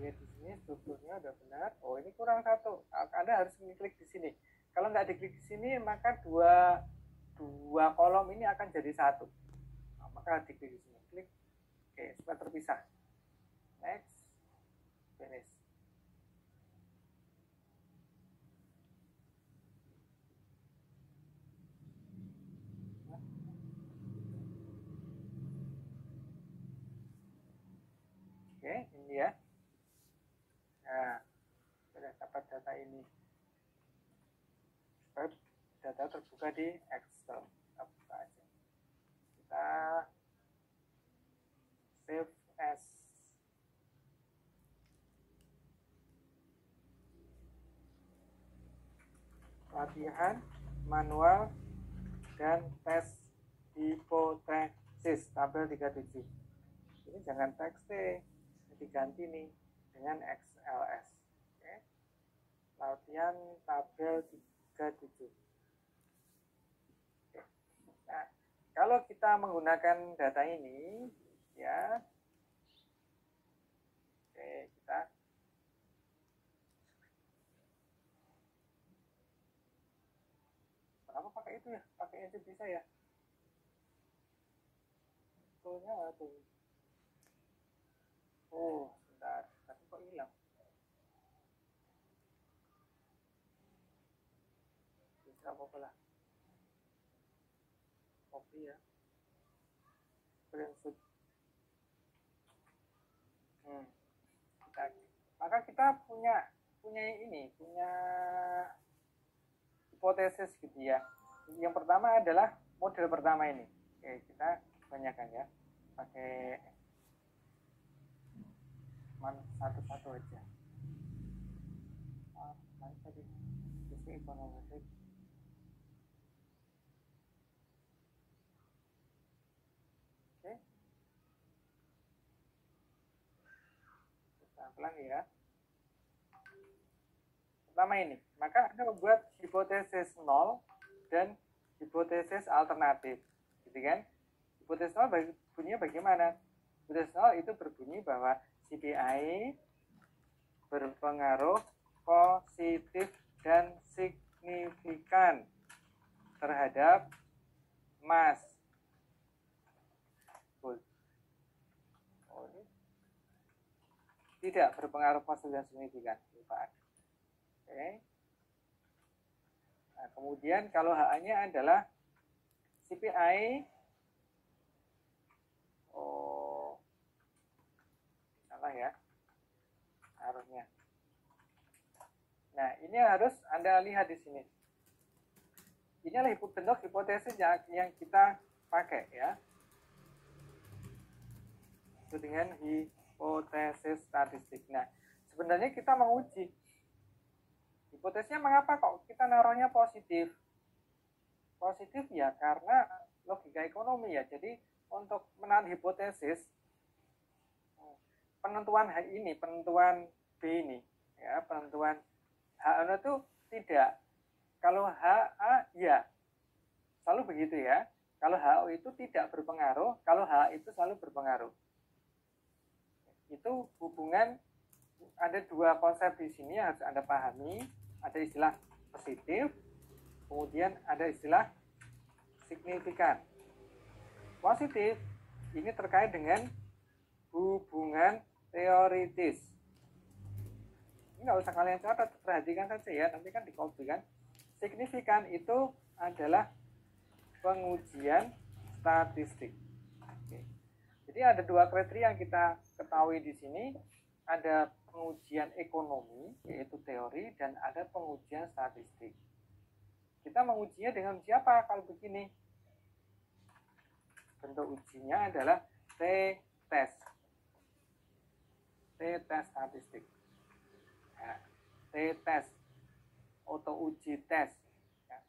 lihat di sini strukturnya udah benar. Oh, ini kurang satu. Anda harus klik di sini. Kalau nggak diklik di sini, maka dua kolom ini akan jadi satu. Nah, maka diklik di sini. Klik. Oke, supaya terpisah. Next. Finish. Oke, ini ya. Nah, sudah dapat data ini. Data terbuka di Excel. Kita buka aja. Kita save as. Latihan manual dan tes hipotesis tabel 37. Ini jangan txt, diganti nih dengan XLS. Oke. Latihan tabel 37. Oke. Nah, kalau kita menggunakan data ini, ya, oke, kita kenapa pakai itu ya? Pakai itu bisa ya? Betulnya tuh. Oh, sebentar. Tapi kok hilang? Bisa apa lah? Copy ya. Screenshot. Maka kita punya hipotesis gitu ya. Yang pertama adalah model pertama ini. Oke, kita banyakkan ya. Pakai satu-satu aja. Mana tadi? Sisi ekonomi. Oke. Kita ulang ya. Pertama ini, maka Anda membuat hipotesis 0 dan hipotesis alternatif, gitu kan? Hipotesis 0 bunyinya bagaimana? Hipotesis 0 itu berbunyi bahwa CPI berpengaruh positif dan signifikan terhadap mass. Oh, ini tidak berpengaruh positif dan signifikan. Oke. Nah, kemudian kalau HA-nya adalah CPI, oh, salah ya, harusnya. Nah, ini harus Anda lihat di sini. Ini adalah bentuk hipotesis yang kita pakai ya. Itu dengan hipotesis statistik. Nah, sebenarnya kita menguji hipotesisnya mengapa kok kita naruhnya positif. Positif ya karena logika ekonomi ya. Jadi untuk menahan hipotesis, penentuan H ini, penentuan B ini, ya, penentuan H itu tidak. Kalau HA ya, selalu begitu ya. Kalau HO itu tidak berpengaruh, kalau H itu selalu berpengaruh. Itu hubungan, ada dua konsep di sini yang harus Anda pahami. Ada istilah positif, kemudian ada istilah signifikan. Positif ini terkait dengan hubungan teoritis. Ini nggak usah kalian catat, perhatikan saja ya, nanti kan di copy kan. Signifikan itu adalah pengujian statistik. Oke. Jadi ada dua kriteria yang kita ketahui di sini. Ada pengujian ekonomi, yaitu teori, dan ada pengujian statistik. Kita mengujinya dengan siapa kalau begini? Bentuk ujinya adalah t-test. T-test statistik. Ya, t-test. Auto uji tes. Ya.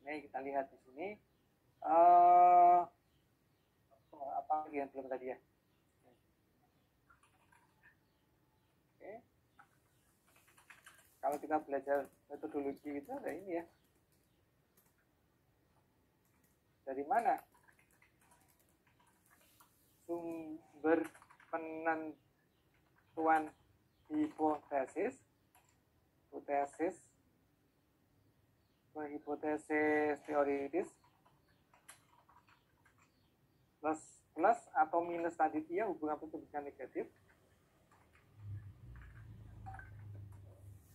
Ini kita lihat di sini. Apa lagi yang belum tadi ya? Kalau kita belajar metodologi itu ada ini ya. Dari mana sumber penentuan hipotesis teoritis plus atau minus tadi dia hubungan pertumbuhan negatif.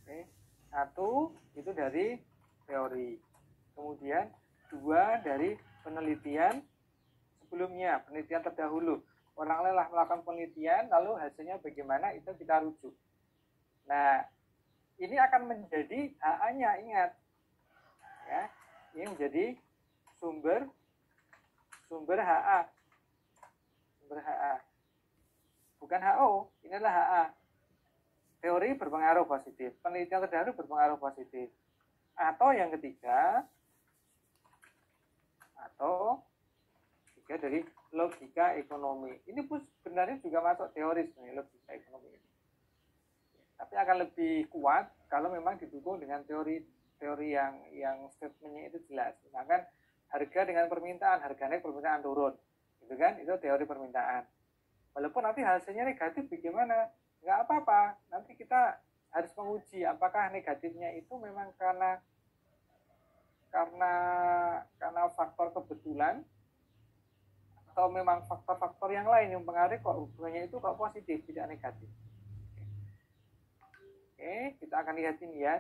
Oke. 1 itu dari teori, kemudian 2 dari penelitian sebelumnya, penelitian terdahulu. Orang lain melakukan penelitian, lalu hasilnya bagaimana, itu kita rujuk. Nah, ini akan menjadi HA-nya, ingat. Ya, ini menjadi sumber HA. Sumber HA. Bukan HO, ini adalah HA. Teori berpengaruh positif, penelitian terdahulu berpengaruh positif. Atau yang ketiga, dari logika ekonomi. Ini pun sebenarnya juga masuk teori sebenarnya, logika ekonomi ini. Tapi akan lebih kuat kalau memang didukung dengan teori yang statementnya itu jelas. Misalkan harga dengan permintaan, harga naik, permintaan turun. Gitu kan? Itu teori permintaan. Walaupun nanti hasilnya negatif bagaimana? Nggak apa-apa. Nanti kita harus menguji apakah negatifnya itu memang karena faktor kebetulan atau memang faktor-faktor yang lain yang mempengaruhi kok hubungannya itu kok positif, tidak negatif. Oke, kita akan lihat ini ya.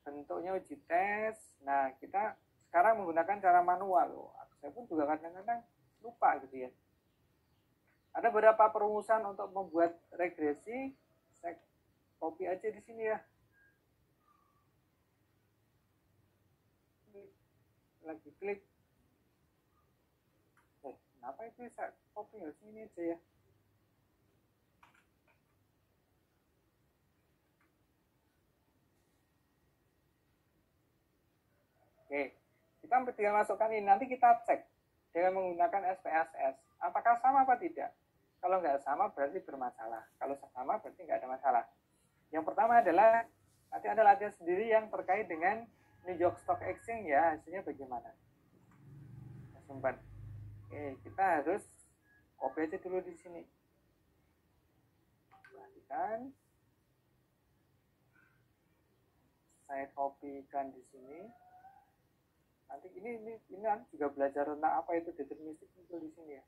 Bentuknya uji tes. Nah, kita sekarang menggunakan cara manual. Saya pun juga kadang-kadang lupa gitu ya. Ada beberapa perumusan untuk membuat regresi. Saya copy aja di sini ya. Lagi klik. Kenapa itu saya copy di sini aja ya? Oke, kita tinggal masukkan ini. Nanti kita cek dengan menggunakan SPSS. Apakah sama apa tidak? Kalau nggak sama berarti bermasalah. Kalau sama berarti nggak ada masalah. Yang pertama adalah nanti ada latihan sendiri yang terkait dengan New York Stock Exchange ya. Hasilnya bagaimana? Simpan. Oke, kita harus copy aja dulu di sini. Perhatikan. Saya copykan di sini. Nanti ini juga belajar tentang apa itu deterministik muncul di sini ya.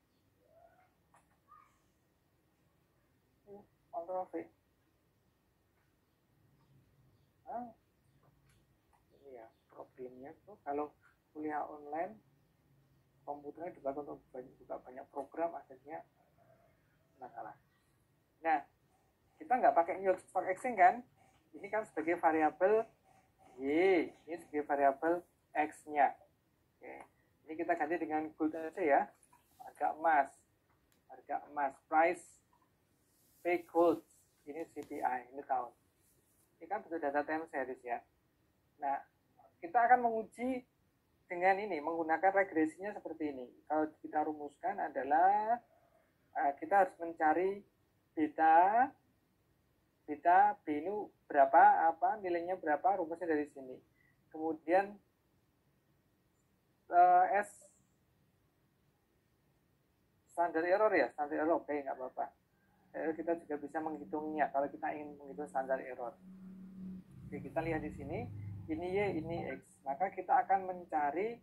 Ctrl V. Ini ya problemnya tuh kalau kuliah online komputernya dipakai untuk buka banyak program, akhirnya masalah. Nah, kita nggak pakai New York Stock Exchange kan? Ini kan sebagai variabel Y, ini sebagai variabel X-nya. Oke. Ini kita ganti dengan gold aja ya. Harga emas, price pay gold. Ini CPI, ini tahun. Ini kan bentuk data time series ya. Nah, kita akan menguji dengan ini, menggunakan regresinya seperti ini. Kalau kita rumuskan adalah kita harus mencari beta B ini berapa, nilainya berapa, rumusnya dari sini. Kemudian S standar error ya, standar error oke, nggak apa-apa. Kita juga bisa menghitungnya kalau kita ingin menghitung standar error. Oke, kita lihat di sini, ini Y, ini X. Maka kita akan mencari,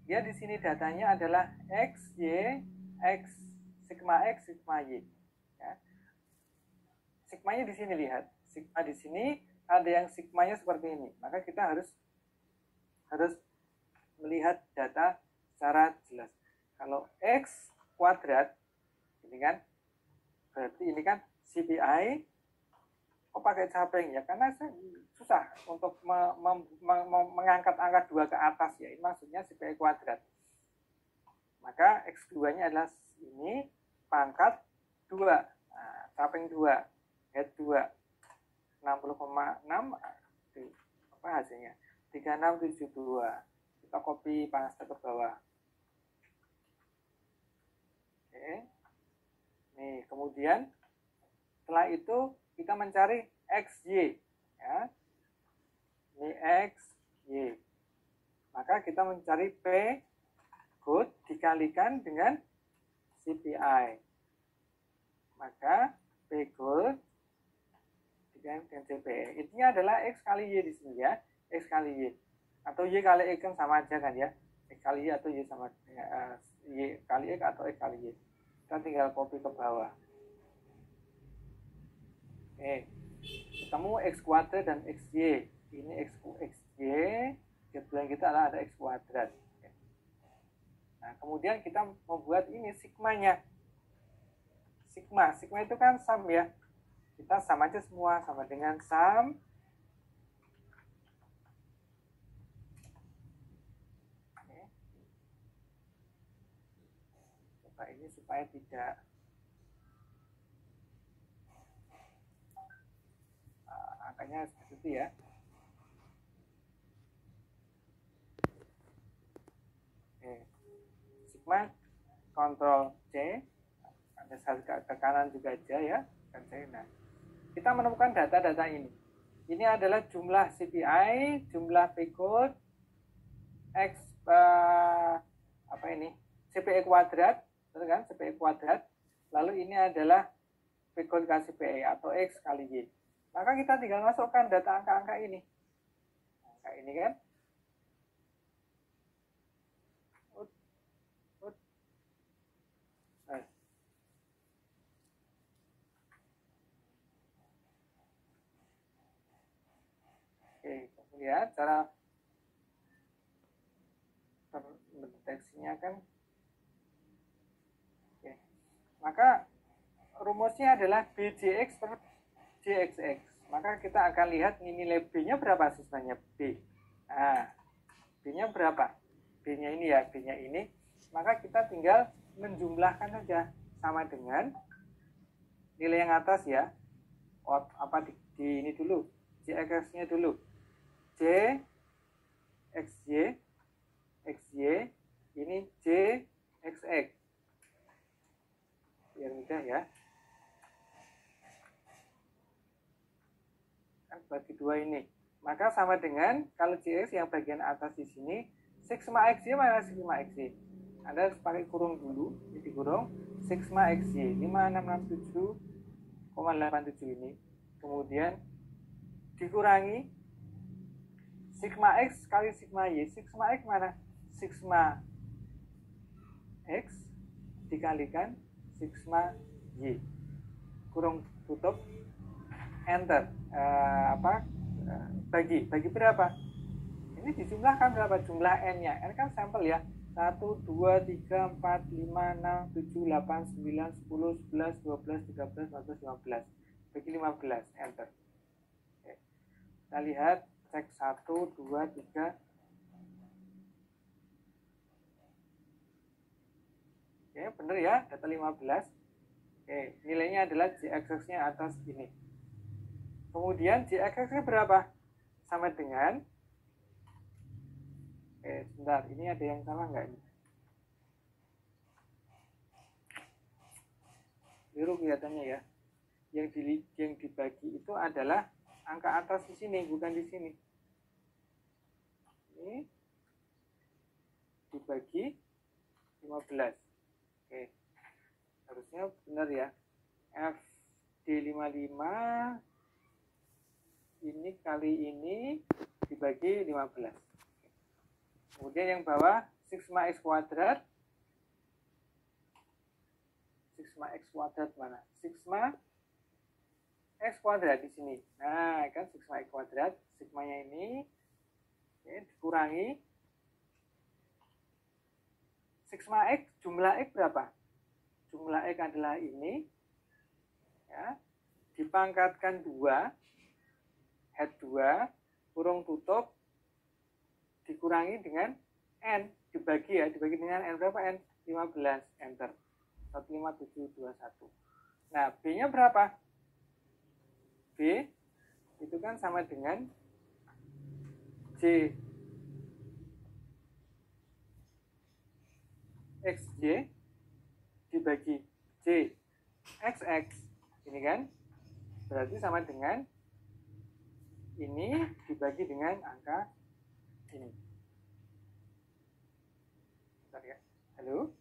ya di sini datanya adalah X, Y, X, sigma X, sigma Y. Ya. Sigmanya di sini lihat, sigma di sini ada yang sigmanya seperti ini. Maka kita harus melihat data secara jelas. Kalau X kuadrat, ini kan, berarti ini kan CPI, kok pakai capeng ya? Karena saya susah untuk mengangkat angka 2 ke atas ya. Ini maksudnya CPI kuadrat. Maka X2-nya adalah ini, pangkat 2. Nah, capeng 2, head 2. 60,6, apa hasilnya? 3672. Kita copy paste ke bawah. Oke. Nih, kemudian setelah itu kita mencari XY ya. Ini XY. Maka kita mencari P good dikalikan dengan CPI. Maka P good dengan CPE. Intinya adalah X kali Y di sini ya, X kali Y. Atau Y kali X kan sama aja kan ya, X kali Y atau Y sama Y kali X atau X kali Y. Kita tinggal copy ke bawah. Oke, ketemu X kuadrat dan XY. Ini XY, jadwal kita adalah ada X kuadrat. Nah, kemudian kita membuat ini sigmanya. Sigma itu kan sum ya. Kita sama aja semua, sama dengan sum coba ini supaya tidak angkanya seperti itu ya. Oke. Sigma Ctrl C, ada ke kanan juga aja ya. Nah, kita menemukan data-data ini. Ini adalah jumlah CPI, jumlah P-code, X apa ini? CPE kuadrat, betul kan? CPE kuadrat. Lalu ini adalah P-code kali CPE atau X kali Y. Maka kita tinggal masukkan data angka-angka ini. Angka ini kan? Oke, kemudian cara mendeteksinya kan. Oke. Maka rumusnya adalah BJX per JXX. Maka kita akan lihat nilai B-nya berapa sih sebenarnya B. Nah, B-nya berapa? B-nya ini ya, B-nya ini. Maka kita tinggal menjumlahkan saja sama dengan nilai yang atas ya. Apa di ini dulu, JXX-nya dulu. J XY XY ini J XX. Biar mudah ya. Kan bagi dua ini. Maka sama dengan kalau JX yang bagian atas di sini, sigma XY mana sigma XY? Anda pakai kurung dulu, jadi kurung sigma XY 5667,87 ini. Kemudian dikurangi sigma X kali sigma Y. Sigma X mana? Sigma X dikalikan sigma Y. Kurung tutup, enter. Bagi berapa? Ini dijumlahkan berapa? Jumlah N-nya. N kan sampel ya. 1, 2, 3, 4, 5, 6, 7, 8, 9, 10, 11, 12, 13, 14, 15. Bagi 15, enter. Oke. Kita lihat, cek 1, 2, 3. Oke, benar ya, data 15. Oke, nilainya adalah JXX-nya atas ini. Kemudian JXX-nya berapa? Sama dengan, sebentar, ini ada yang salah nggak ini? Biru kelihatannya ya. Yang dibagi itu adalah angka atas di sini, bukan di sini. Ini dibagi 15. Oke. Harusnya benar ya. FD55 ini kali ini dibagi 15. Kemudian yang bawah sigma X kuadrat. Sigma X kuadrat mana? Sigma X kuadrat di sini. Nah, kan sigma X kuadrat, sigmanya ini dikurangi sigma X, jumlah X berapa? Jumlah X adalah ini ya, dipangkatkan 2, head 2, kurung tutup, dikurangi dengan N, dibagi dengan N berapa? N 15, enter. 15721. Nah, B-nya berapa? B itu kan sama dengan J XJ dibagi J XX. Ini kan berarti sama dengan ini dibagi dengan angka ini. Bentar ya. Halo?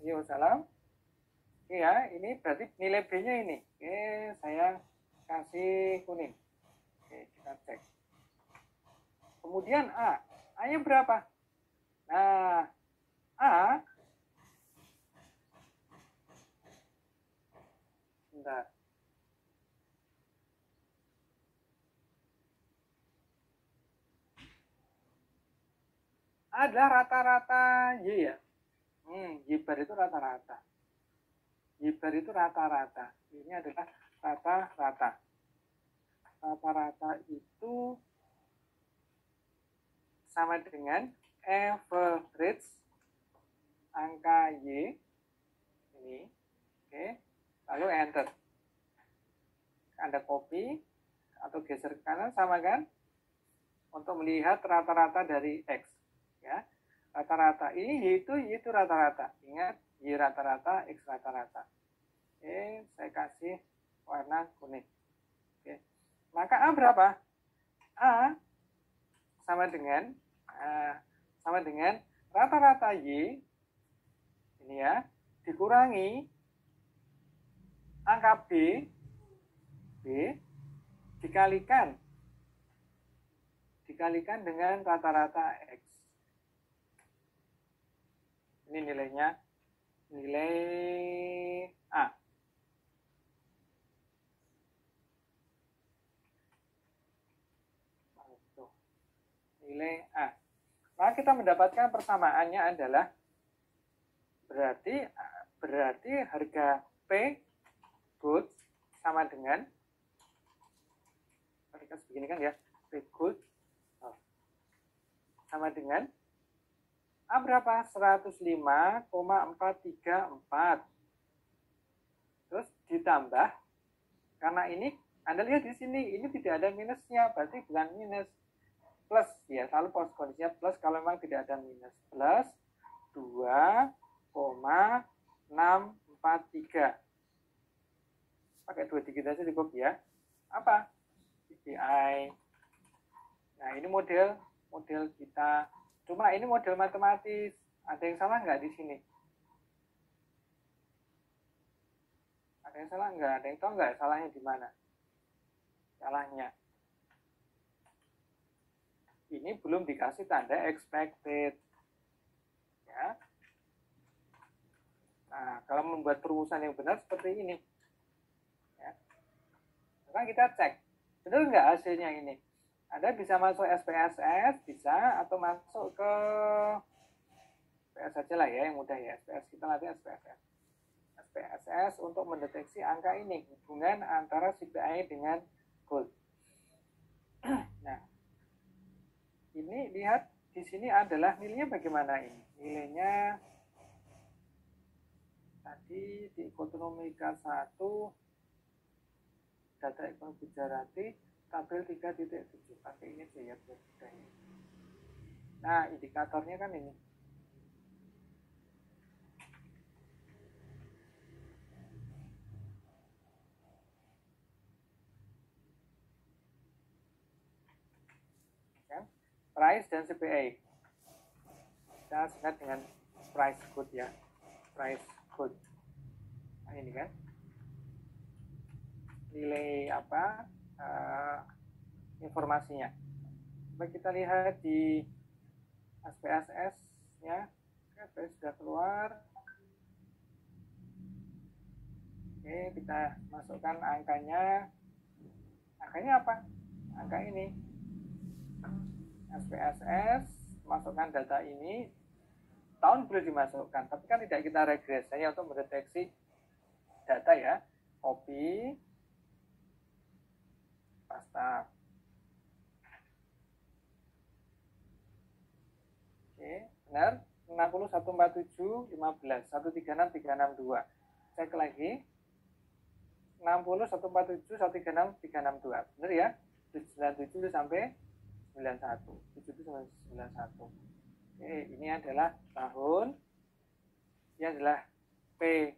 Yo, salam. Oke ya, ini berarti nilai B-nya ini. Oke, saya kasih kuning. Oke, kita cek. Kemudian A-nya berapa? Nah, A, bentar. Adalah rata-rata Y ya. Y bar itu rata-rata. Y bar itu rata-rata. Ini adalah rata-rata. Rata-rata itu sama dengan average angka Y ini. Oke. Lalu enter. Anda copy atau geser ke kanan, sama kan? Untuk melihat rata-rata dari X. Ya, rata-rata ini itu rata-rata. Ingat, Y rata-rata, X rata-rata. Oke, saya kasih warna kuning. Oke, maka A berapa? A sama dengan rata-rata Y ini ya, dikurangi angka B dikalikan dengan rata-rata X. Ini nilainya, nilai A. Nilai A. Maka kita mendapatkan persamaannya adalah berarti harga P good sama dengan, kita begini kan ya, P good sama dengan A berapa? 105,434. Terus ditambah, karena ini Anda lihat di sini, ini tidak ada minusnya, berarti bukan minus, plus ya, selalu kondisinya plus kalau memang tidak ada minus, plus 2,643. Pakai 2 digit aja cukup ya. Apa? CPI. Nah, ini model kita. Cuma ini model matematis. Ada yang salah nggak di sini? Ada yang salah nggak? Ada yang tahu nggak salahnya di mana? Salahnya. Ini belum dikasih tanda expected. Ya. Nah, kalau membuat perumusan yang benar seperti ini. Ya. Sekarang kita cek. Benar nggak hasilnya ini? Anda bisa masuk SPSS, bisa, atau masuk ke SPS saja lah ya, yang mudah ya. SPS kita nanti SPSS. SPSS untuk mendeteksi angka ini, hubungan antara CPI dengan gold. Nah, ini lihat di sini adalah nilainya bagaimana ini? Nilainya tadi di Ekonomika 1, data ekonomi Gujarati, tabel 3.7. Pakai ini aja ya buat mudahnya. Nah, indikatornya kan ini. Kan? Price dan CPI. Kita singkat dengan price good ya. Price good. Nah, ini kan. Nilai apa? Informasinya. Coba kita lihat di SPSS-nya. Oke, sudah keluar. Oke, kita masukkan angkanya. Angkanya apa? Angka ini. SPSS, masukkan data ini. Tahun boleh dimasukkan, tapi kan tidak kita regres. Hanya untuk mendeteksi data ya. Copy. Pasta. Oke, benar. 60, 147, 15, 136, 362. Cek lagi. 60, 147, 136, 362. Benar ya? 97 sampai 91. 77 sampai 91. Oke, ini adalah tahun. Ini adalah P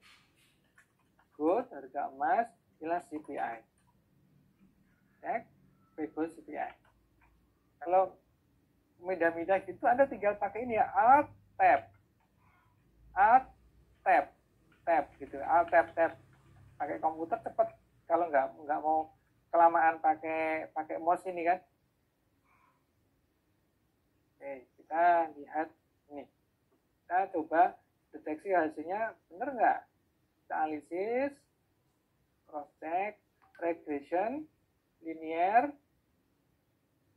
good, harga emas, adalah CPI. Cek P-Gold CPI. Kalau mida-mida gitu, Anda tinggal pakai ini ya, Alt Tab gitu, Alt Tab. Pakai komputer cepat. Kalau nggak mau kelamaan pakai mouse ini kan. Oke, kita lihat ini. Kita coba deteksi hasilnya benar nggak? Kita analisis, cross check, regression, linear.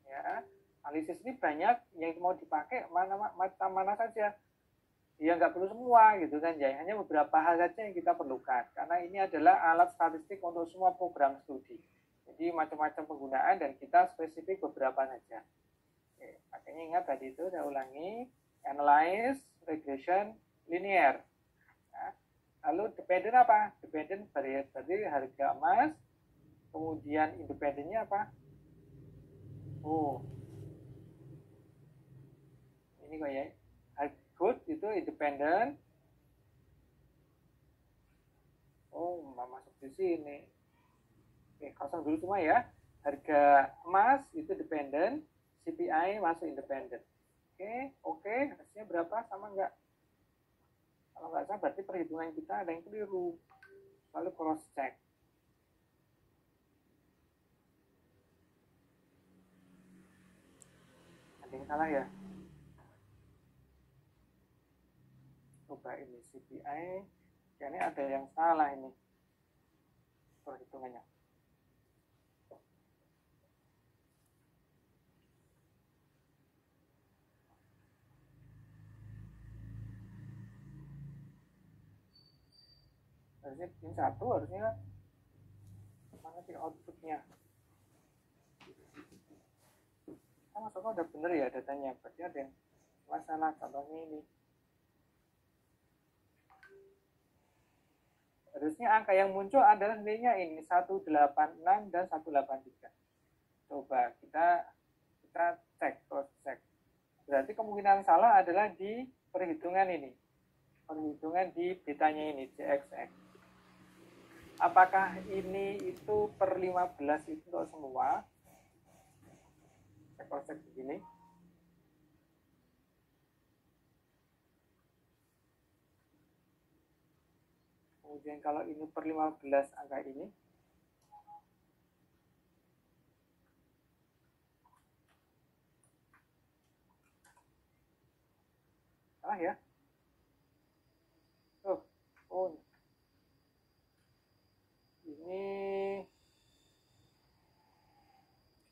Ya, analisis ini banyak yang mau dipakai mana saja. Ya nggak perlu semua gitu kan ya, hanya beberapa hal saja yang kita perlukan karena ini adalah alat statistik untuk semua program studi. Jadi macam-macam penggunaan dan kita spesifik beberapa saja. Oke, makanya ingat tadi itu saya ulangi, analyze, regression, linear. Nah, lalu dependent apa? Dependent berarti harga emas, kemudian independennya apa? Oh, ini kok ya. Good itu independent. Oh, masuk di sini. Oke, kosong dulu semua ya. Harga emas itu dependent, CPI masuk independent. Oke, hasilnya berapa? Sama enggak? Kalau enggak sama berarti perhitungan kita ada yang keliru. Lalu cross check. Ada yang salah ya? Coba ini CPI, ya ini ada yang salah ini perhitungannya. Harusnya ini satu, harusnya mana sih outputnya? Masuknya udah bener ya datanya, berarti ada yang masalah. Contohnya ini. Harusnya angka yang muncul adalah nilainya ini 186 dan 183. Coba kita cek, cross check. Berarti kemungkinan salah adalah di perhitungan ini. Perhitungan di betanya ini, CXX. Apakah ini itu per 15 itu untuk semua? Saya cross check begini. Kemudian kalau ini per 15 angka ini, salah ya. Oh, ini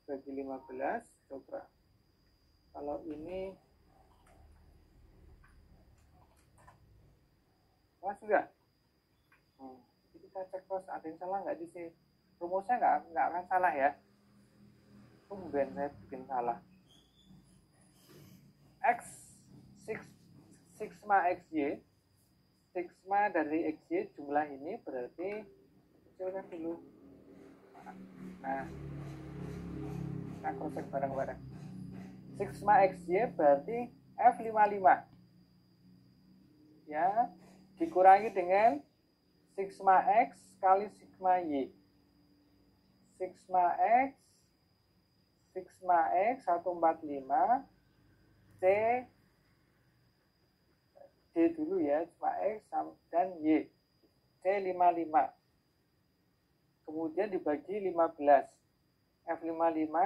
bagi 15, coba. Kalau ini pas enggak? Kita cek terus ada yang salah nggak di sini. Rumusnya nggak akan salah ya. Kemudian saya bikin salah. X sigma XY, sigma dari XY jumlah ini berarti kecilkan dulu. Nah, kita cross check bareng-bareng. Sigma XY berarti F55 ya, dikurangi dengan sigma X kali sigma Y. Sigma X 145 C D dulu ya, sigma X dan Y C55, kemudian dibagi 15. F55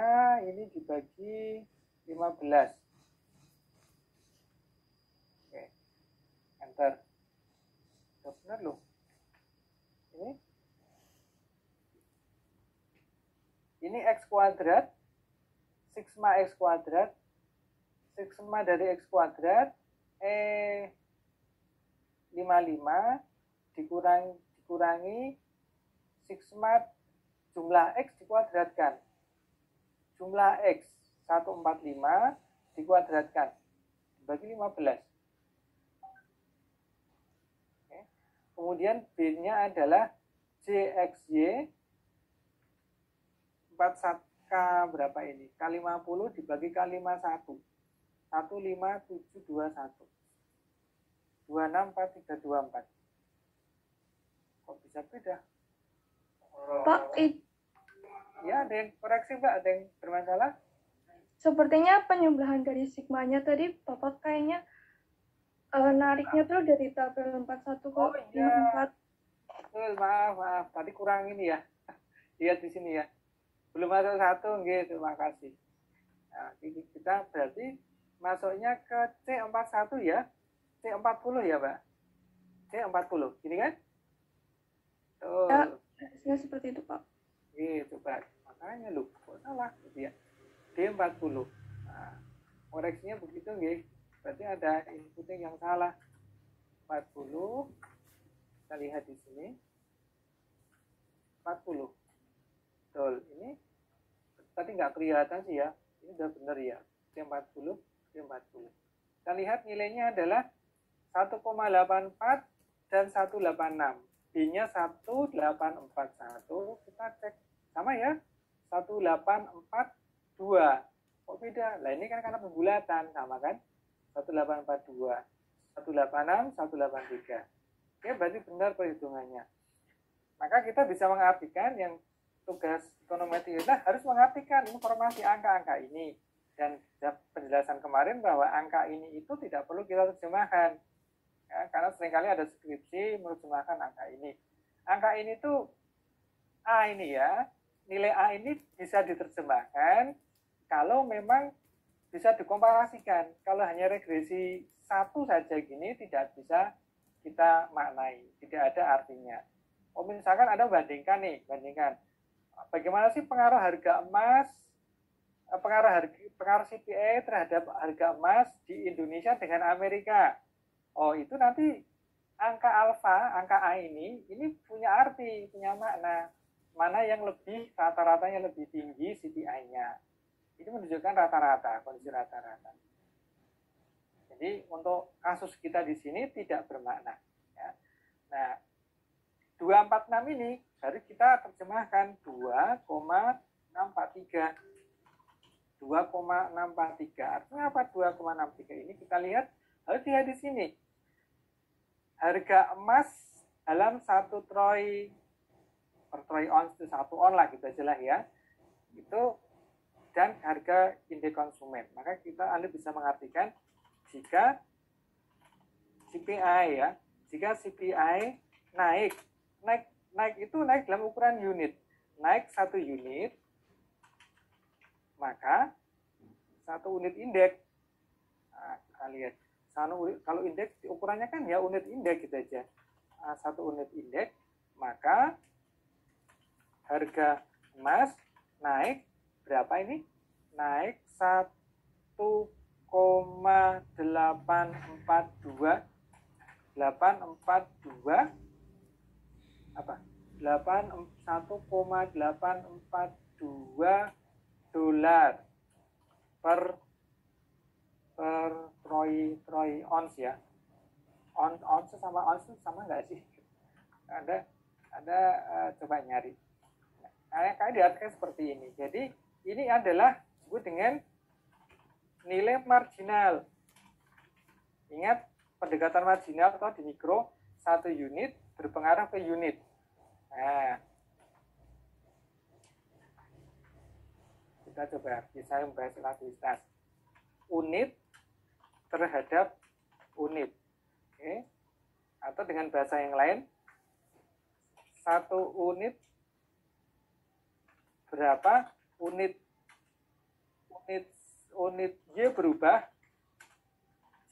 ini dibagi 15. Oke, enter. Udah benar loh. Ini X kuadrat, sigma X kuadrat, sigma dari X kuadrat, 55 dikurangi sigma jumlah X dikuadratkan. Jumlah X 145 dikuadratkan dibagi 15. Oke. Kemudian B-nya adalah JXY 41K berapa ini? K50 dibagi K51. 15721. 264324. Kok bisa beda? Pak, ya ada yang koreksi Mbak, ada yang bermasalah? Sepertinya penyembelahan dari sigmanya tadi Bapak kayaknya nariknya tuh dari tabel 41 ke 54. Betul, maaf. Tadi kurang ini ya. Lihat di sini ya. Belum masuk satu, nggih, terima kasih. Nah, kita berarti masuknya ke C41 ya. C40 ya, Mbak? C40, gini kan? Tuh. Ya, harusnya seperti itu, Pak. Gitu, Pak. Makanya lu kok salah gitu ya. D40. Nah, koreksinya begitu nggih. Berarti ada inputnya yang salah. 40. Kita lihat di sini. 40. Betul. Ini tadi nggak kelihatan sih ya. Ini udah benar ya. D40, D40. Kita lihat nilainya adalah 1,84 dan 186. B-nya 1841. Kita cek sama ya. 1842. Kok beda? Lah ini kan karena pembulatan, sama kan? 1842. 186, 183. Oke, berarti benar perhitungannya. Maka kita bisa mengartikan yang tugas ekonometri kita harus mengartikan informasi angka-angka ini. Dan penjelasan kemarin bahwa angka ini itu tidak perlu kita terjemahkan. Ya, karena seringkali ada skripsi menerjemahkan angka ini. Angka ini tuh A ini ya, nilai A ini bisa diterjemahkan kalau memang bisa dikomparasikan. Kalau hanya regresi satu saja gini tidak bisa kita maknai, tidak ada artinya. Oh, misalkan ada bandingkan nih, bandingkan. Bagaimana sih pengaruh harga emas, pengaruh CPI terhadap harga emas di Indonesia dengan Amerika? Oh, itu nanti angka alfa, angka A ini punya arti, punya makna. Mana yang lebih, rata-ratanya lebih tinggi CPI-nya. Itu menunjukkan rata-rata, kondisi rata-rata. Jadi untuk kasus kita di sini tidak bermakna. Ya. Nah, 246 ini harus kita terjemahkan 2,643. 2,643. Artinya apa 2,63 ini? Kita lihat, harus dilihat di sini. Harga emas dalam 1 troy per troy ons itu 1 on lah gitu aja lah ya. Itu dan harga indeks konsumen. Maka Anda bisa mengartikan jika CPI ya, jika CPI naik itu naik dalam ukuran unit. Naik 1 unit, maka 1 unit indeks. Nah, kita lihat. Kalau indeks ukurannya kan ya unit indeks gitu aja. 1 unit indeks, maka harga emas naik berapa ini? Naik 1,842 apa? 1,842 dolar per troy ons ya. Ons sama nggak sih? Ada coba nyari. Kayak diartikan seperti ini. Jadi ini adalah disebut dengan nilai marginal. Ingat pendekatan marginal atau di mikro 1 unit berpengaruh ke unit. Nah, kita coba bisa membahas elastisitas unit terhadap unit. Oke. Atau dengan bahasa yang lain, 1 unit berapa unit Y berubah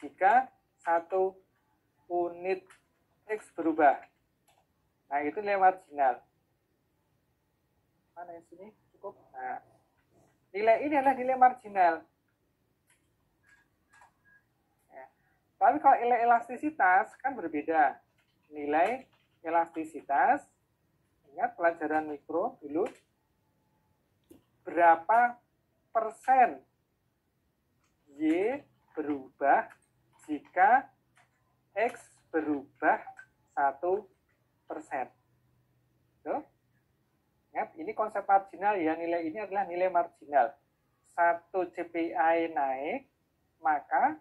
jika 1 unit X berubah. Nah, itu nilai marginal. Mana yang sini? Cukup. Nah, nilai ini adalah nilai marginal. Ya. Tapi kalau nilai elastisitas kan berbeda. Nilai elastisitas, ingat pelajaran mikro dulu, berapa persen Y berubah jika X berubah 1%. Ingat, ini konsep marginal ya, nilai ini adalah nilai marginal. 1 CPI naik, maka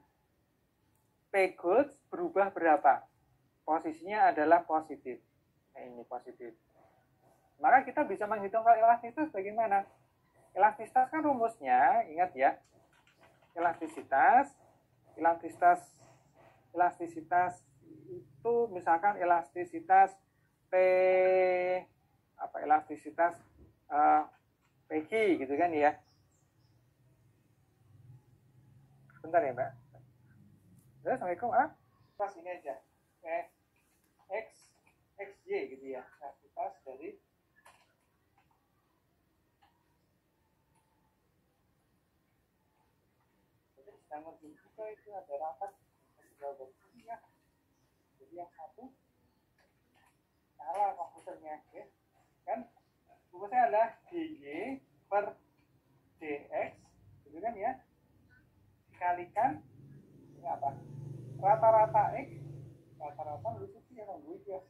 P goods berubah berapa? Posisinya adalah positif. Nah, ini positif. Maka kita bisa menghitung kalau elastisitas bagaimana? Elastisitas kan rumusnya, ingat ya. Elastisitas itu misalkan elastisitas Peggy gitu kan ya. Bentar ya Mbak. Ya, Assalamualaikum. Pas ini aja. X XY gitu ya. Aktivitas dari sedang juga itu ada rapat ya. Jadi yang satu salah komputernya ya. Kan rumusnya adalah dy per dx gitu kan ya, dikalikan ini apa, rata-rata x, rata-rata lucu sih yang lucu ya,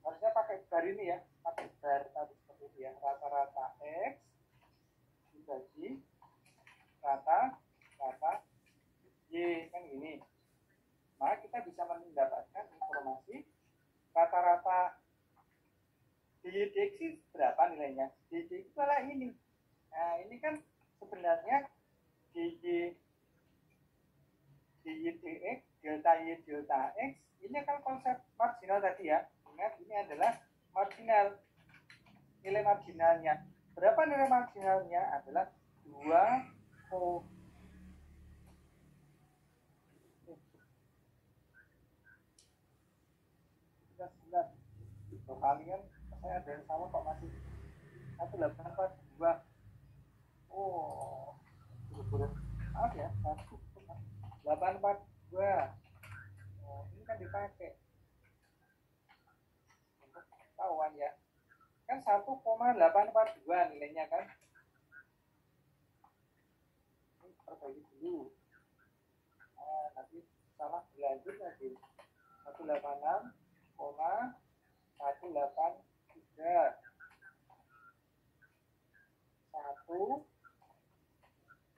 harusnya pakai bar ini ya, pakai bar tadi seperti itu ya, rata-rata x dibagi rata-rata y kan gini. Maka kita bisa mendapatkan informasi rata-rata dy dx berapa nilainya. Dy itu adalah ini. Nah, ini kan sebenarnya dy dx, delta y, delta x, ini kan konsep marginal tadi ya. Ingat, ini adalah marginal. Nilai marginalnya. Berapa nilai marginalnya? Adalah 2 kalian saya ada yang sama kok masih 1842. Oh, maaf ya, 842. Oh, ini kan dipakai untuk ketahuan ya. Kan 1,842 nilainya kan. Ini perbaiki dulu. Nah, nanti salah berlanjut lagi. 186,183.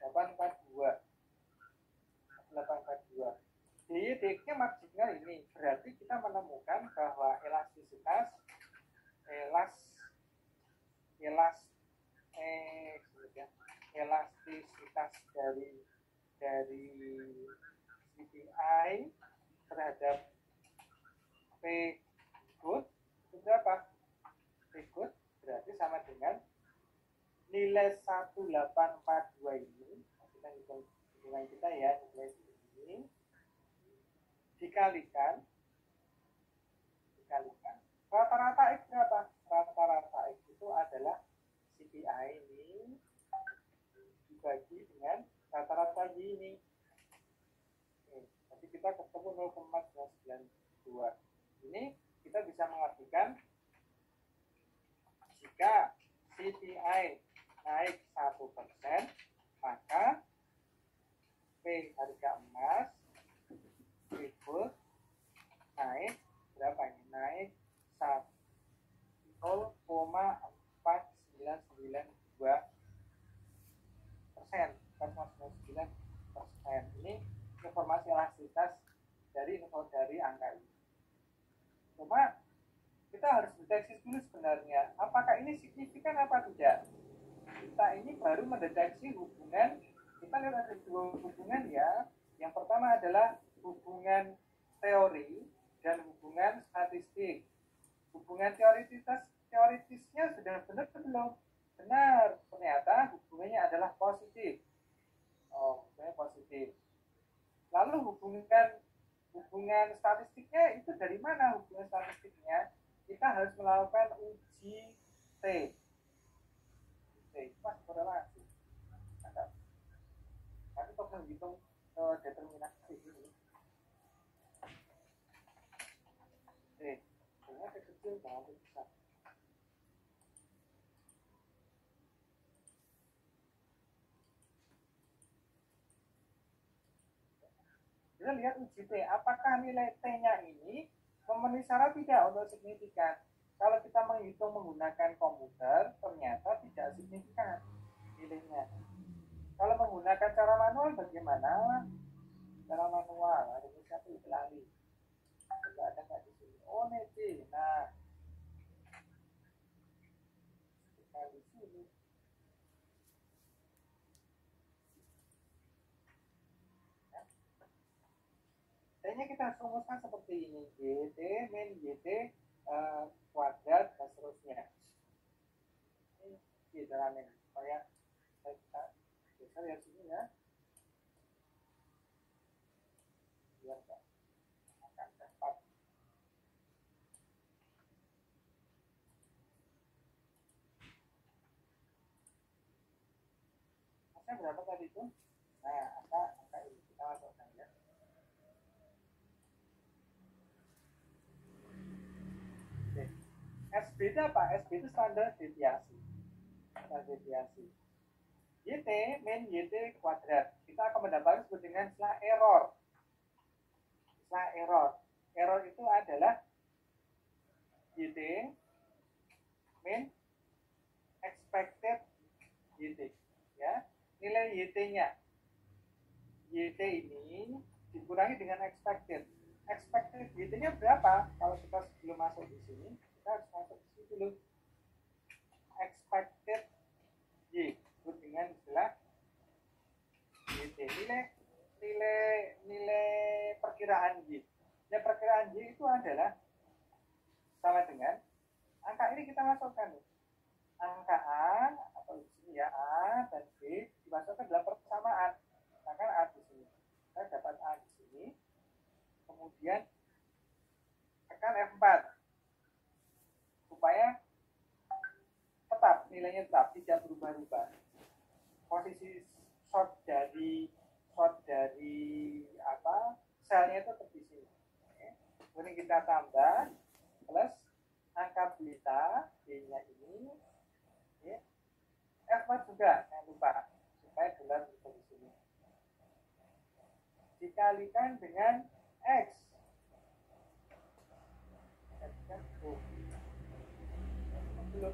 1842. Jadi dx-nya marginal ini. Berarti kita menemukan bahwa elastisitas elastisitas dari CPI terhadap P good itu berapa? P good berarti sama dengan nilai 1842 ini, kita hitung hitungan kita ya, nilai ini dikalikan rata-rata X berapa? Rata-rata X itu adalah CPI ini dibagi dengan rata-rata Y ini. Oke, jadi kita ketemu 0,992. Ini kita bisa mengartikan jika CPI naik 1%, maka P harga emas itu naik berapa ini? Naik 0,4992%. Ini informasi elastisitas dari angka ini. Cuma kita harus deteksi dulu sebenarnya apakah ini signifikan apa tidak. Kita ini baru mendeteksi hubungan. Kita lihat ada dua hubungan ya. Yang pertama adalah hubungan teori dan hubungan statistik. Hubungan teoritisnya sudah benar belum? Benar, ternyata hubungannya adalah positif. Oh, hubungannya positif. Lalu hubungan statistiknya itu dari mana hubungan statistiknya? Kita harus melakukan uji T. Pas korelasi. Nanti untuk menghitung determinasi ini. Ternyata kecil jangan besar. Kita lihat uji T, apakah nilai T-nya ini memenuhi syarat tidak untuk signifikan. Kalau kita menghitung menggunakan komputer, ternyata tidak signifikan nilainya. Kalau menggunakan cara manual bagaimana? Cara manual, ada satu lagi. Tidak ada nggak di sini. Oh, nih, nah, kita di sini. T-nya kita harus rumuskan seperti ini, YT min YT kuadrat dan seterusnya. Y caranya supaya kita geser ya sini ya, biar nggak akan cepat. Masnya berapa tadi itu? Nah, angka ini kita masukkan ya. Oke. SB itu apa? SB itu standar deviasi. Standar deviasi. YT, min YT kuadrat. Kita akan mendapatkan disebut dengan istilah error. Istilah error. Error itu adalah YT min expected YT. Ya, nilai YT-nya. YT ini dikurangi dengan expected. Expected YT-nya berapa? Kalau kita sebelum masuk di sini, kita harus masuk di sini dulu. Expected Y disebut dengan istilah YT. Nilai perkiraan Y. Ya, perkiraan Y itu adalah sama dengan angka ini kita masukkan. Angka A atau di sini ya, A dan B dimasukkan dalam persamaan. Maka A di sini. Kita dapat A di sini. Kemudian tekan F4 supaya tetap nilainya tetap, tidak berubah-ubah. Posisi short dari apa selnya itu tetap di sini. Kemudian kita tambah plus angka beta B-nya ini, ya. F4 juga jangan lupa supaya gelar di sini. Dikalikan dengan X. Belum.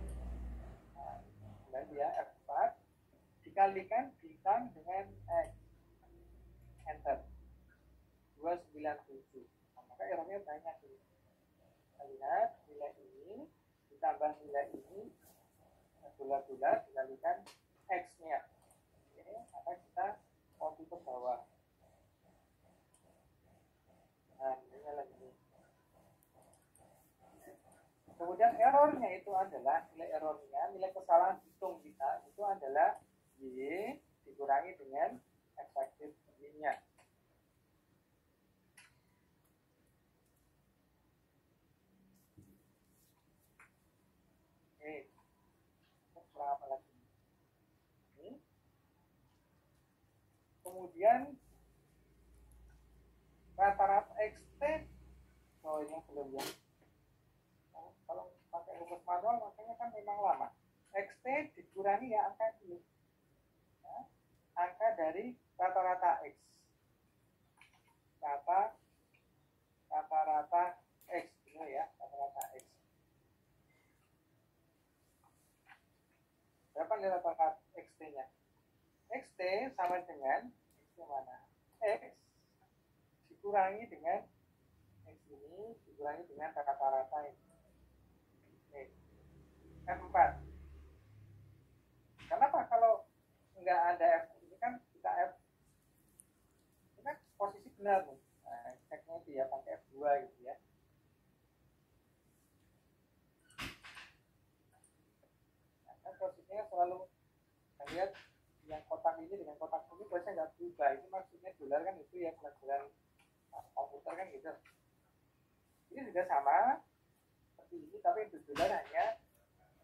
Nah, ya F4 dikalikan bintang dengan X. Enter. 297. Nah, maka errornya banyak ini. Kita lihat nilai ini ditambah nilai ini, bulat-bulat dikalikan X-nya. Oke, maka kita copy ke bawah. Nah, ini lagi. Kemudian errornya itu adalah nilai kesalahan hitung kita itu adalah Y dikurangi dengan expected Y-nya. Oke, kurang apa lagi? Ini. Kemudian rata-rata XT, oh ini belum ya. Kalau pakai rumus manual makanya kan memang lama. XT dikurangi ya angka ini. Ya, angka dari rata-rata X. Rata-rata X ini ya, rata-rata X. Berapa nilai rata-rata XT-nya? XT sama dengan X mana? X dikurangi dengan X ini dikurangi dengan rata-rata ini. F4. Kenapa kalau nggak ada F ini kan kita F ini kan posisi benar nih. Nah, ceknya itu ya pakai F2 gitu ya. Nah, kan posisinya selalu lihat yang kotak ini dengan kotak ini posisinya nggak berubah. Itu maksudnya dolar kan itu ya pelajaran komputer kan gitu. Ini juga sama seperti ini tapi untuk dolar hanya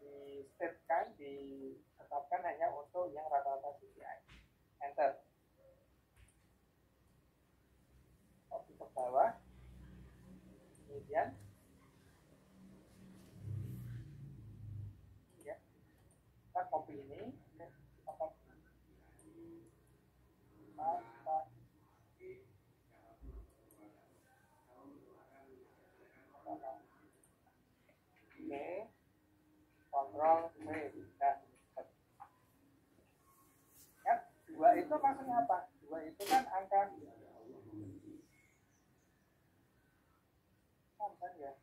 ditetapkan hanya untuk yang rata-rata CPI. Enter. Copy ke bawah. Kemudian ya, kita copy ini. Oke. Kontrol V. Nah, ya, 2 itu maksudnya apa? 2 itu kan angka kan ya.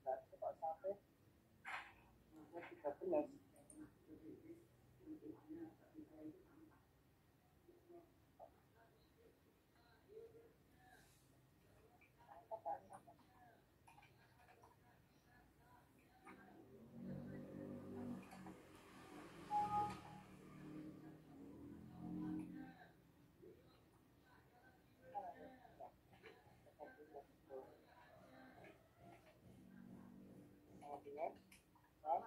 Nah, coba sampai 13. sama dengan 1.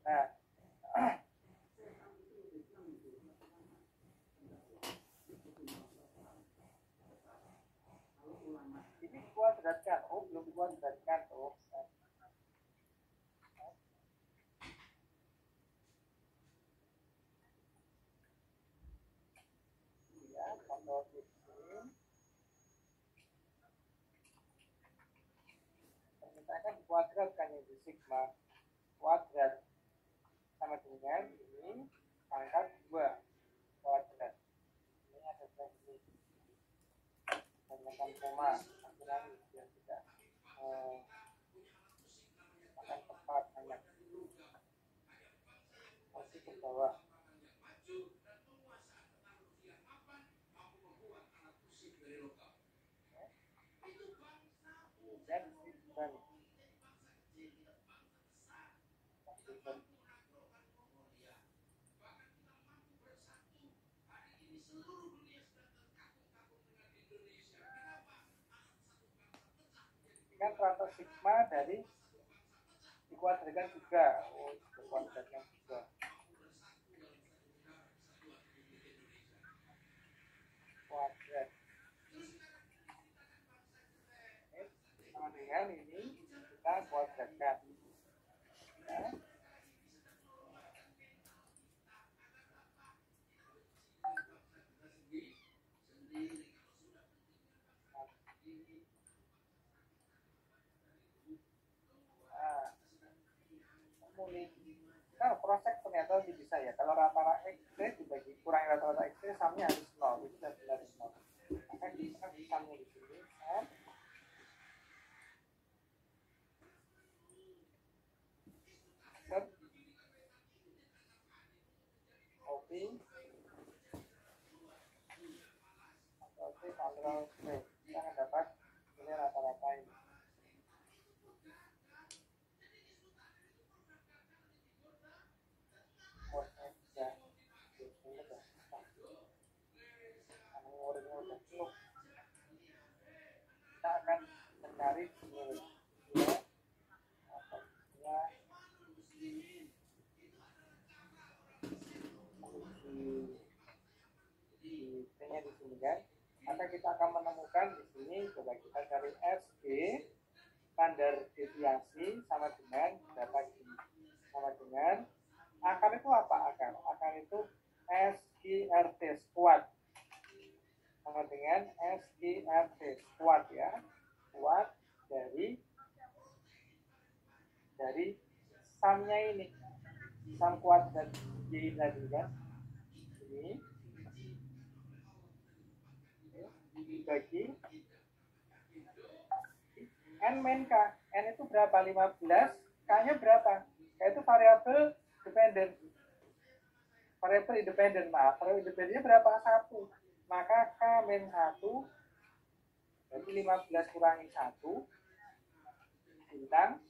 Nah, ini kuadratkan. Oh, belum kuadratkan. Oh, ya, kontrol ini. Permintaan dikuadratkan yang di sigma kuadrat sama dengan ini pangkat 2 kuadrat. Ini ada ini menggunakan koma akhirnya biar tidak akan tepat banyak masih ke bawah dan simpan kan rata sigma dari dikuadratkan juga. Oh, dikuadratkan juga. Kuadrat. Sama dengan ini kita kuadratkan. Ya. Nah, proses ternyata lebih bisa ya. Kalau rata-rata X dibagi kurang rata-rata X samnya harus 0. Itu sudah benar 0. Maka kita bisa di sini kan. Copy. Ctrl C. Kita akan dapat ini rata-rata ini. Kita akan mencari nilai T-nya di sini kan. Maka kita akan menemukan di sini, coba kita cari SG standar deviasi sama dengan berapa gini, sama dengan akar itu apa akar? Akar itu SGRT squat sama dengan SGRT squat ya, squat dari samnya ini, sam kuadrat Y tadi kan, ini dibagi N min K. N itu berapa? 15. K-nya berapa? K itu variabel dependen. Variabel independen. Maaf, variabel independennya berapa? 1. Maka K min 1 berarti 15 kurangi 1 bintang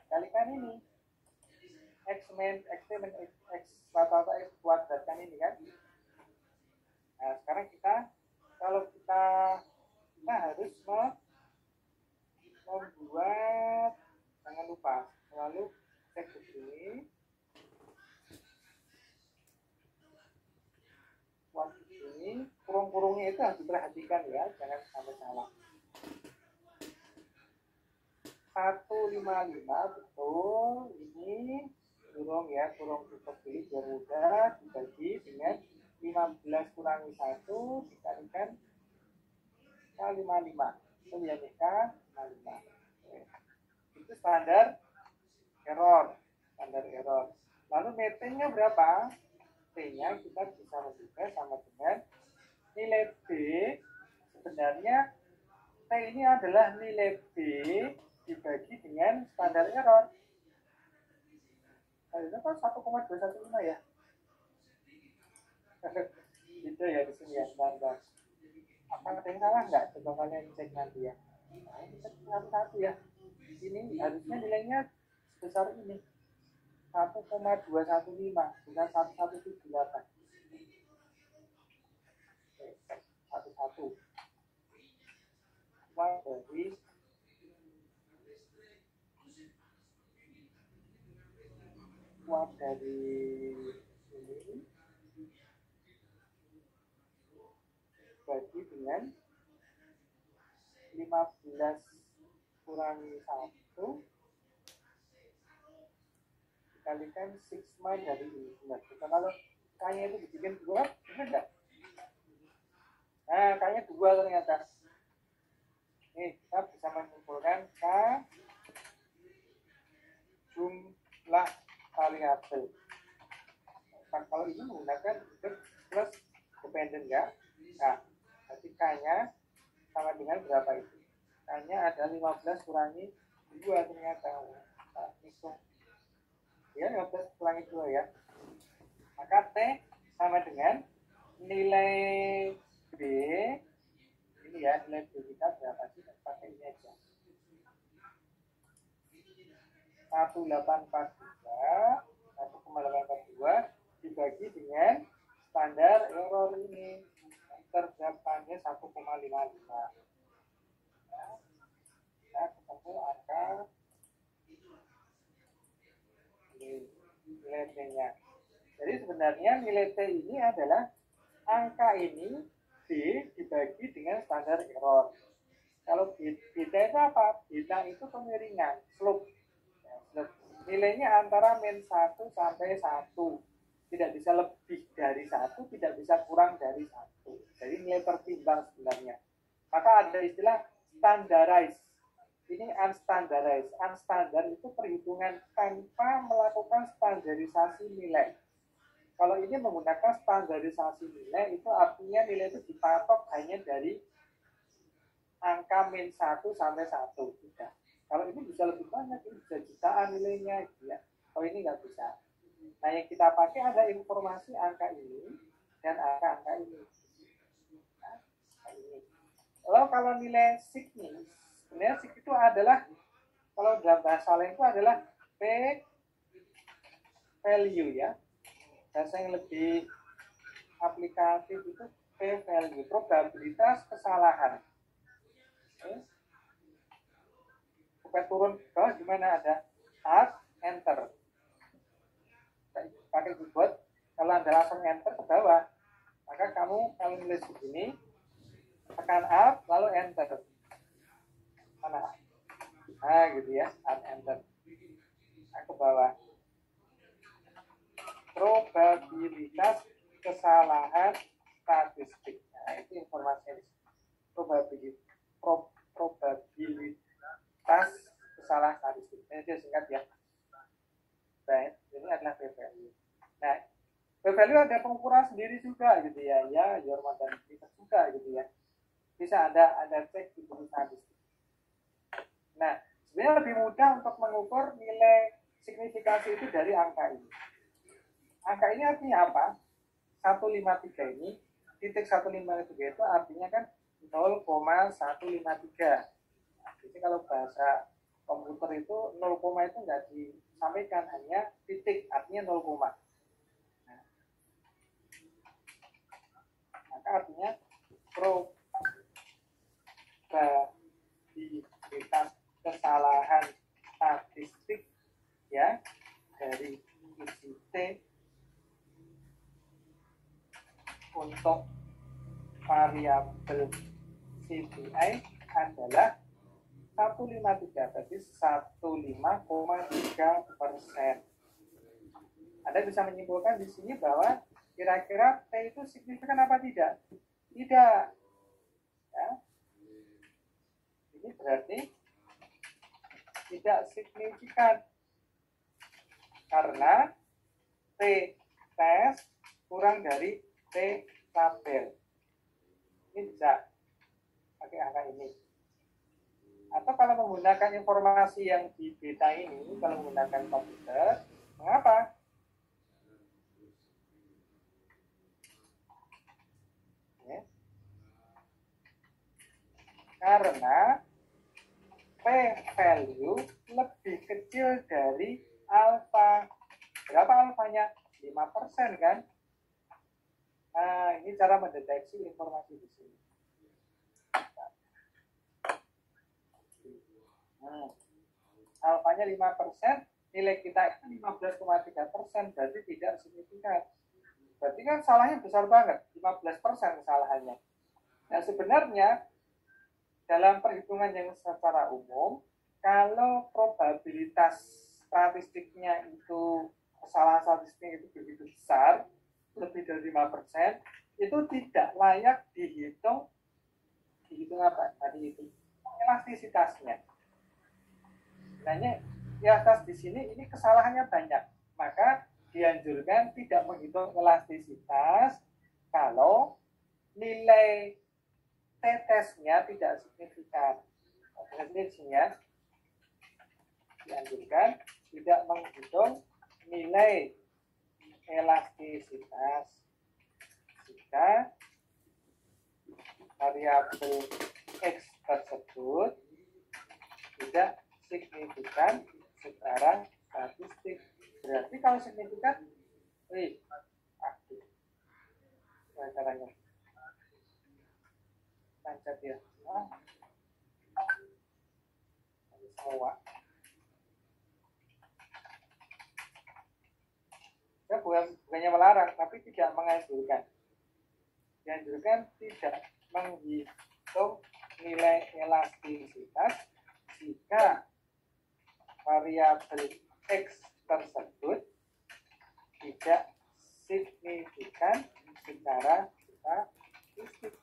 kalikan ini. X min X min X rata-rata X kuadrat kan ini kan. Nah, sekarang kalau kita harus membuat, jangan lupa selalu cek ke sini. Ini kurung-kurungnya itu harus diperhatikan ya, jangan sampai salah. 155 betul, ini kurung ya, kurung seperti biar mudah dibagi dengan 15 kurangi 1 dikalikan K55. Itu ya K55. Itu standar error. Lalu metennya berapa? T-nya kita bisa membuka sama dengan nilai B. Sebenarnya T ini adalah nilai B dibagi dengan standar error. Nah, itu kan 1,215 ya. Gitu ya di sini ya, standar. Apa ada yang salah nggak? Coba kalian cek nanti ya. Nah, ini satu ya. Ini harusnya nilainya sebesar ini. 1,215 bukan 1178. Satu-satu. Y dari ini bagi dengan 15 kurangi 1 dikalikan sigma dari ini. Nah, kalau kayaknya itu dibikin 2, benar enggak? Nah, kayaknya 2 ternyata. Nih, kita bisa menyimpulkan K jumlah variabel. Nah, kalau ini menggunakan plus dependent ya. Nah, berarti K-nya sama dengan berapa itu? K-nya ada 15 kurangi 2 ternyata. Nah, hitung. Ya, 15 kurangi 2 ya. Maka T sama dengan nilai B. Ini ya, nilai B kita berapa sih? Pakai ini aja. 1,842 dibagi dengan standar error ini. Terdapannya 1,55. Kita ketemu angka nilai T-nya. Jadi sebenarnya nilai T ini adalah angka ini B dibagi dengan standar error. Kalau beta itu apa? Beta itu kemiringan, slope. Nilainya antara min 1 sampai 1. Tidak bisa lebih dari 1, tidak bisa kurang dari 1. Jadi nilai tertimbang sebenarnya. Maka ada istilah standardized. Ini unstandardized. Unstandard itu perhitungan tanpa melakukan standarisasi nilai. Kalau ini menggunakan standarisasi nilai, itu artinya nilai itu dipatok hanya dari angka min 1 sampai 1. Tidak. Kalau ini bisa lebih banyak, ini bisa jutaan nilainya. Ya. Kalau ini nggak bisa. Nah, yang kita pakai ada informasi angka ini dan angka-angka ini. Nah, ini. Lalu kalau nilai sig nih, sebenarnya sig itu adalah, kalau dalam bahasa lain itu adalah P value ya. Bahasa yang lebih aplikatif itu P value, probabilitas kesalahan. Oke. Supaya turun ke bawah gimana, ada Alt, Enter. Pakai keyboard, kalau Anda langsung Enter ke bawah, maka kamu kalau nulis begini, tekan Alt, lalu Enter. Mana? Nah, gitu ya, Alt, Enter. Nah, ke bawah. Probabilitas kesalahan statistik. Nah, itu informasinya. Probabilitas kesalahan statistik. Ini dia singkat ya. Baik, ini adalah p-value. Nah, p-value ada pengukuran sendiri juga gitu ya. Ya, Yorma dan kita juga gitu ya. Bisa ada cek di buku statistik. Nah, sebenarnya lebih mudah untuk mengukur nilai signifikasi itu dari angka ini. Angka ini artinya apa? 153 ini, titik 153 itu artinya kan 0,153. Nah, jadi kalau bahasa komputer itu 0, itu nggak disampaikan, hanya titik, artinya 0, nah, maka artinya probabilitas kesalahan statistik ya dari isi T untuk variabel CPI adalah 153, berarti 15,3%. Anda bisa menyimpulkan di sini bahwa kira-kira T itu signifikan apa tidak? Tidak. Ya. Ini berarti tidak signifikan. Karena T tes kurang dari T tabel. Ini bisa pakai angka ini. Atau kalau menggunakan informasi yang di beta ini, kalau menggunakan komputer, mengapa? Ya. Karena P value lebih kecil dari alpha Berapa alfanya? 5% kan? Nah, ini cara mendeteksi informasi di sini. Alfanya 5%, nilai kita itu 15,3%, berarti tidak signifikan. Berarti kan salahnya besar banget, 15% kesalahannya. Nah, sebenarnya dalam perhitungan yang secara umum, kalau probabilitas statistiknya itu, kesalahan statistiknya itu begitu besar, lebih dari 5%, itu tidak layak dihitung apa? Tadi itu elastisitasnya. Sebenarnya elastisitas di sini ini kesalahannya banyak, maka dianjurkan tidak menghitung elastisitas kalau nilai t-testnya tidak signifikan. Definisinya dianjurkan tidak menghitung nilai elastisitas jika variabel X tersebut tidak signifikan secara statistik. Berarti kalau signifikan, caranya lancar ya. Semua. Saya bukannya melarang, tapi tidak menganjurkan. Dianjurkan tidak menghitung nilai elastisitas jika variabel X tersebut tidak signifikan secara statistik.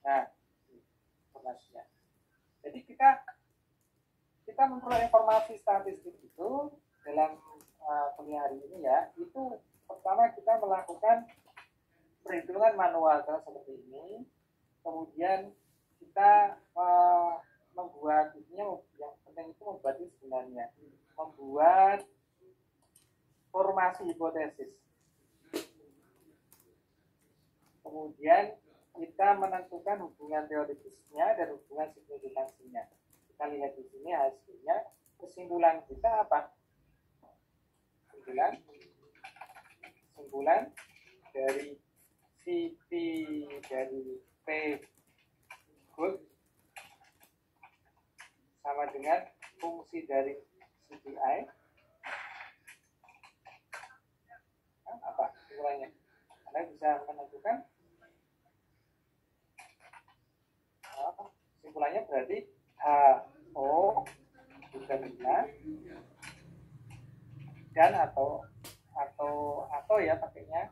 Nah, informasinya. Jadi kita memperoleh informasi statistik itu dalam kuliah hari ini ya. Itu pertama kita melakukan perhitungan manual seperti ini. Kemudian kita membuat yang penting itu membuat ini sebenarnya membuat formasi hipotesis. Kemudian kita menentukan hubungan teoritisnya dan hubungan signifikansinya. Kita lihat di sini hasilnya. Kesimpulan kita apa? Kesimpulan dari CP dari P good sama dengan fungsi dari CPI. Apa kesimpulannya? Anda bisa menentukan kesimpulannya berarti HO juga benar dan atau ya pakainya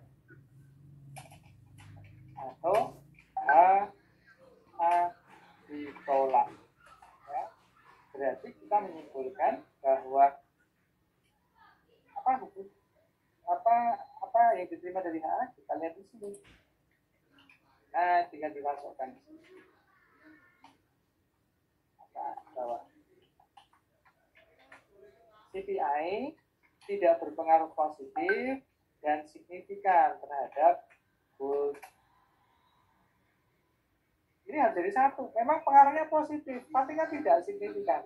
atau ditolak ya. Berarti kita menyimpulkan bahwa apa yang diterima dari HA kita lihat di sini. Nah, tinggal dimasukkan di sini. Bawah. CPI tidak berpengaruh positif dan signifikan terhadap goal. Ini harus jadi satu. Memang pengaruhnya positif, tapi kan tidak signifikan.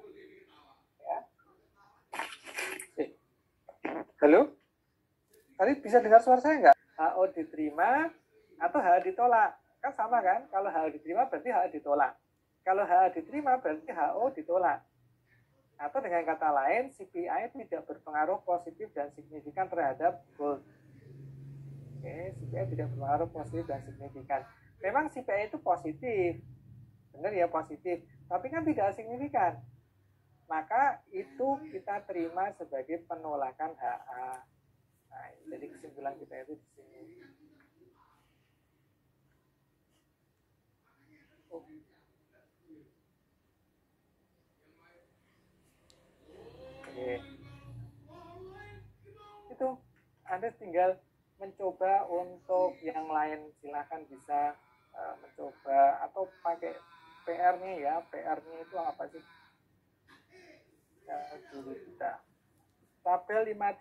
Ya. Halo? Tadi bisa dengar suara saya nggak? HO diterima atau HA ditolak? Kan sama kan? Kalau HA diterima berarti HA ditolak. Kalau HA diterima berarti HO ditolak. Atau dengan kata lain, CPI tidak berpengaruh positif dan signifikan terhadap goal. Oke, CPI tidak berpengaruh positif dan signifikan. Memang CPI itu positif. Benar ya, positif. Tapi kan tidak signifikan. Maka itu kita terima sebagai penolakan HA. Nah, jadi kesimpulan kita itu di sini. Oke. Itu Anda tinggal mencoba untuk yang lain, silahkan bisa mencoba atau pakai PR-nya ya. PR-nya itu apa sih? Dulu kita tabel 53